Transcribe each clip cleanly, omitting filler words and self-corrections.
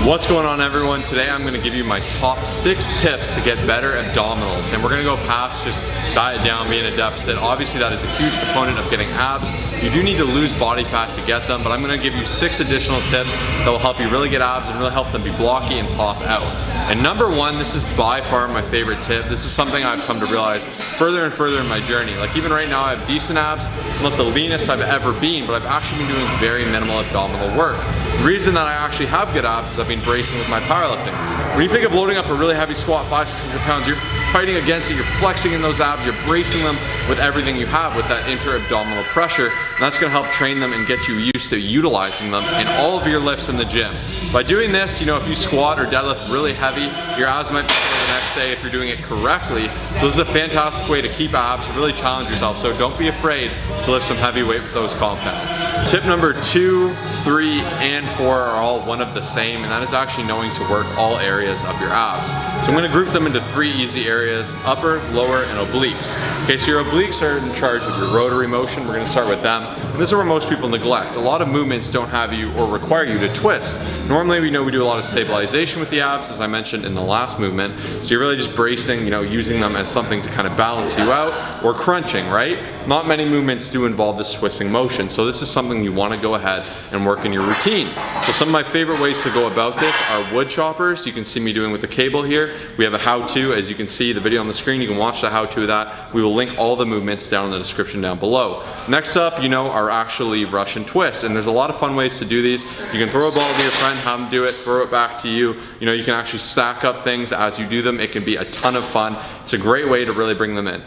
What's going on, everyone? Today I'm going to give you my top 6 tips to get better abdominals, and we're going to go past just diet down, being a deficit. Obviously that is a huge component of getting abs. You do need to lose body fat to get them, but I'm going to give you 6 additional tips that will help you really get abs and really help them be blocky and pop out. And number 1, this is by far my favorite tip. This is something I've come to realize further and further in my journey. Like even right now I have decent abs, not the leanest I've ever been, but I've actually been doing very minimal abdominal work. The reason that I actually have good abs is I've been bracing with my powerlifting. When you think of loading up a really heavy squat, 500-600 pounds, you're fighting against it, you're flexing in those abs, you're bracing them with everything you have with that inter-abdominal pressure, and that's going to help train them and get you used to utilizing them in all of your lifts in the gym. By doing this, you know, if you squat or deadlift really heavy, your abs might be sore the next day if you're doing it correctly. So this is a fantastic way to keep abs, to really challenge yourself. So don't be afraid to lift some heavy weight with those compounds. Tip number 2, 3, and 4 are all one of the same, and that is actually knowing to work all areas of your abs. So I'm going to group them into 3 easy areas: upper, lower, and obliques. Okay, so your obliques are in charge of your rotary motion. We're going to start with them. And this is where most people neglect. A lot of movements don't have you or require you to twist. Normally we know we do a lot of stabilization with the abs, as I mentioned in the last movement. So you're really just bracing, you know, using them as something to kind of balance you out, or crunching, right? Not many movements do involve this twisting motion. So this is something you want to go ahead and work in your routine. So some of my favorite ways to go about this are wood choppers. You can see me doing with the cable here. We have a how-to, as you can see the video on the screen. You can watch the how-to of that. We will link all the movements down in the description down below. Next up, you know, are actually Russian twists, and there's a lot of fun ways to do these. You can throw a ball to your friend, have them do it, throw it back to you. You know, you can actually stack up things as you do them. It can be a ton of fun. It's a great way to really bring them in.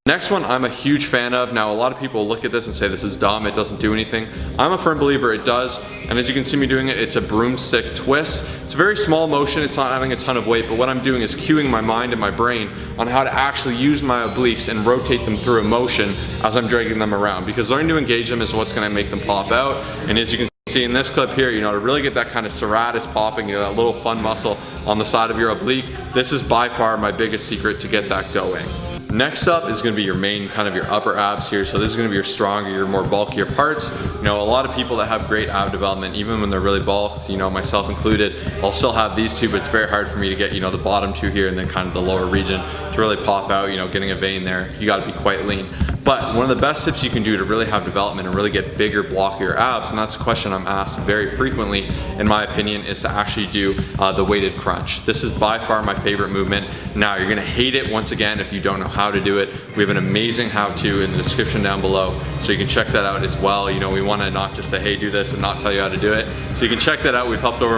Next one I'm a huge fan of. Now a lot of people look at this and say this is dumb, it doesn't do anything. I'm a firm believer it does, and as you can see me doing it, it's a broomstick twist. It's a very small motion, it's not having a ton of weight, but what I'm doing is cueing my mind and my brain on how to actually use my obliques and rotate them through a motion as I'm dragging them around, because learning to engage them is what's going to make them pop out. And as you can see in this clip here, you know, to really get that kind of serratus popping, you know, that little fun muscle on the side of your oblique, this is by far my biggest secret to get that going. Next up is going to be your main kind of your upper abs here. So this is going to be your stronger, your more bulkier parts. You know, a lot of people that have great ab development, even when they're really bulked, you know, myself included, I'll still have these two, but it's very hard for me to get, you know, the bottom two here and then kind of the lower region to really pop out, you know, getting a vein there. You got to be quite lean. But one of the best tips you can do to really have development and really get bigger, blockier abs, and that's a question I'm asked very frequently, in my opinion, is to actually do the weighted crunch. This is by far my favorite movement. Now, you're gonna hate it once again if you don't know how to do it. We have an amazing how-to in the description down below, so you can check that out as well. You know, we wanna not just say, hey, do this and not tell you how to do it. So you can check that out. We've helped over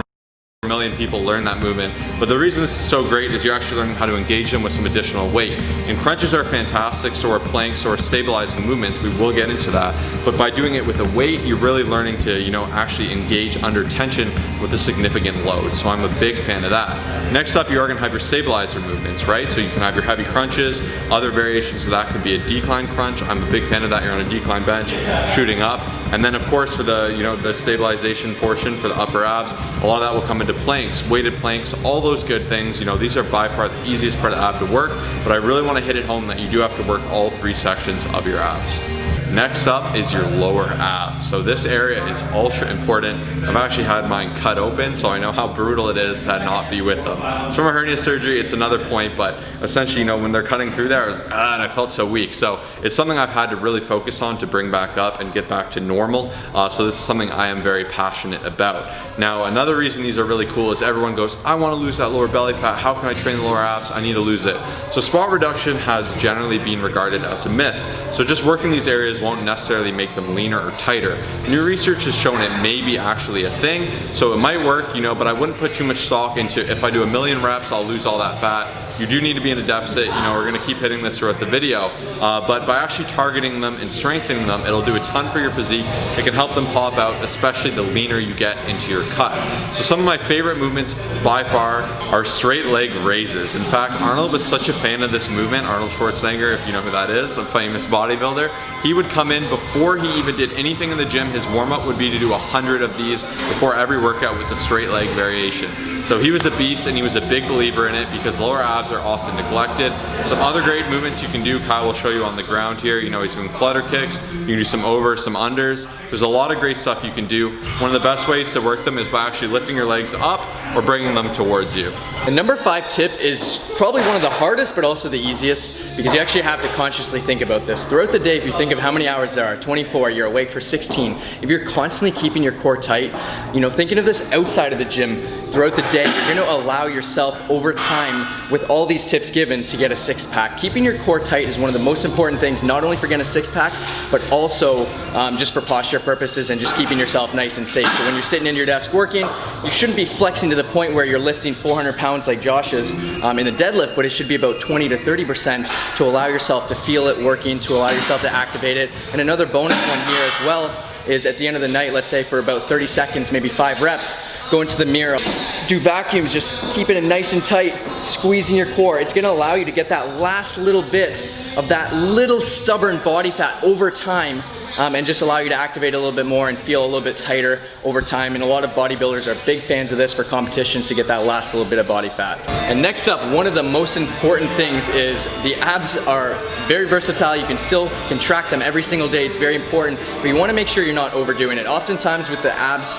a million people learn that movement. But the reason this is so great is you're actually learning how to engage them with some additional weight. And crunches are fantastic, so are planks, or stabilizing movements. We will get into that. But by doing it with a weight, you're really learning to, you know, actually engage under tension with a significant load. So I'm a big fan of that. Next up, you are gonna have your stabilizer movements, right? So you can have your heavy crunches. Other variations of that could be a decline crunch. I'm a big fan of that. You're on a decline bench, shooting up. And then of course for the, you know, the stabilization portion for the upper abs, a lot of that will come into planks, weighted planks, all those good things. You know, these are by far the easiest part of the ab to work, but I really want to hit it home that you do have to work all 3 sections of your abs. Next up is your lower abs. So this area is ultra important. I've actually had mine cut open, so I know how brutal it is to not be with them. So from a hernia surgery, it's another point, but essentially, you know, when they're cutting through there, and I felt so weak. So it's something I've had to really focus on to bring back up and get back to normal. So this is something I am very passionate about. Now, another reason these are really cool is everyone goes, I want to lose that lower belly fat. How can I train the lower abs? I need to lose it. So spot reduction has generally been regarded as a myth. So just working these areas won't necessarily make them leaner or tighter. New research has shown it may be actually a thing, so it might work, you know, but I wouldn't put too much stock into if I do 1,000,000 reps, I'll lose all that fat. You do need to be in a deficit. You know, we're gonna keep hitting this throughout the video, but by actually targeting them and strengthening them, it'll do a ton for your physique. It can help them pop out, especially the leaner you get into your cut. So some of my favorite movements by far are straight leg raises. In fact, Arnold was such a fan of this movement. Arnold Schwarzenegger, if you know who that is, a famous bodybuilder. bodybuilder, he would come in before he even did anything in the gym. His warm-up would be to do 100 of these before every workout with the straight leg variation. So he was a beast, and he was a big believer in it because lower abs are often neglected. Some other great movements you can do, Kyle will show you on the ground here. You know, he's doing flutter kicks, you can do some overs, some unders. There's a lot of great stuff you can do. One of the best ways to work them is by actually lifting your legs up or bringing them towards you. The number 5 tip is probably one of the hardest but also the easiest, because you actually have to consciously think about this. Throughout the day, if you think of how many hours there are, 24, you're awake for 16. If you're constantly keeping your core tight, you know, thinking of this outside of the gym, throughout the day, you're gonna allow yourself over time, with all these tips given, to get a 6-pack. Keeping your core tight is one of the most important things, not only for getting a 6-pack, but also just for posture purposes and just keeping yourself nice and safe. So when you're sitting in your desk working, you shouldn't be flexing to the point where you're lifting 400 pounds like Josh is in the deadlift, but it should be about 20 to 30% to allow yourself to feel it working, to allow yourself to activate it. And another bonus one here as well is at the end of the night, let's say for about 30 seconds, maybe 5 reps, go into the mirror, do vacuums, just keeping it nice and tight, squeezing your core. It's gonna allow you to get that last little bit of that little stubborn body fat over time, and just allow you to activate a little bit more and feel a little bit tighter over time. And a lot of bodybuilders are big fans of this for competitions to get that last little bit of body fat. And next up, one of the most important things is the abs are very versatile. You can still contract them every single day. It's very important, but you wanna make sure you're not overdoing it. Oftentimes with the abs,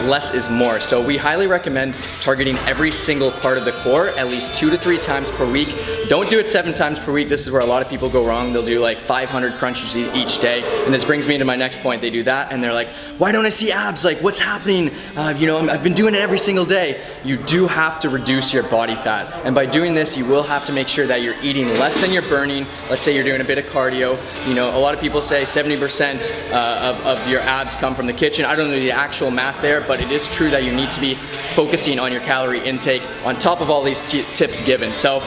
less is more. So we highly recommend targeting every single part of the core at least 2 to 3 times per week. Don't do it 7 times per week. This is where a lot of people go wrong. They'll do like 500 crunches each day. And this brings me to my next point. They do that and they're like, why don't I see abs? Like, what's happening? You know, I've been doing it every single day. You do have to reduce your body fat. And by doing this, you will have to make sure that you're eating less than you're burning. Let's say you're doing a bit of cardio. You know, a lot of people say 70% of your abs come from the kitchen. I don't know the actual math there, but it is true that you need to be focusing on your calorie intake on top of all these tips given. So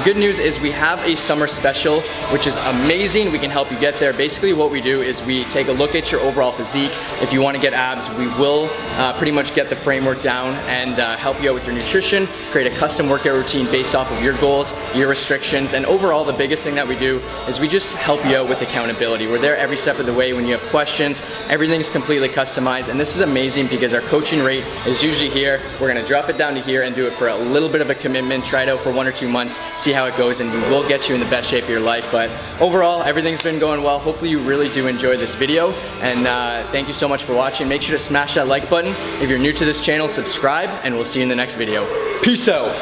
good news is we have a summer special, which is amazing. We can help you get there. Basically what we do is we take a look at your overall physique. If you want to get abs, we will pretty much get the framework down and help you out with your nutrition, create a custom workout routine based off of your goals, your restrictions, and overall the biggest thing that we do is we just help you out with accountability. We're there every step of the way. When you have questions, everything's completely customized, and this is amazing because our coaching rate is usually here. We're going to drop it down to here and do it for a little bit of a commitment, try it out for 1 or 2 months, see how it goes, and we will get you in the best shape of your life. But overall, everything's been going well. Hopefully you really do enjoy this video, and thank you so much for watching. Make sure to smash that like button. If you're new to this channel, subscribe, and we'll see you in the next video. Peace out.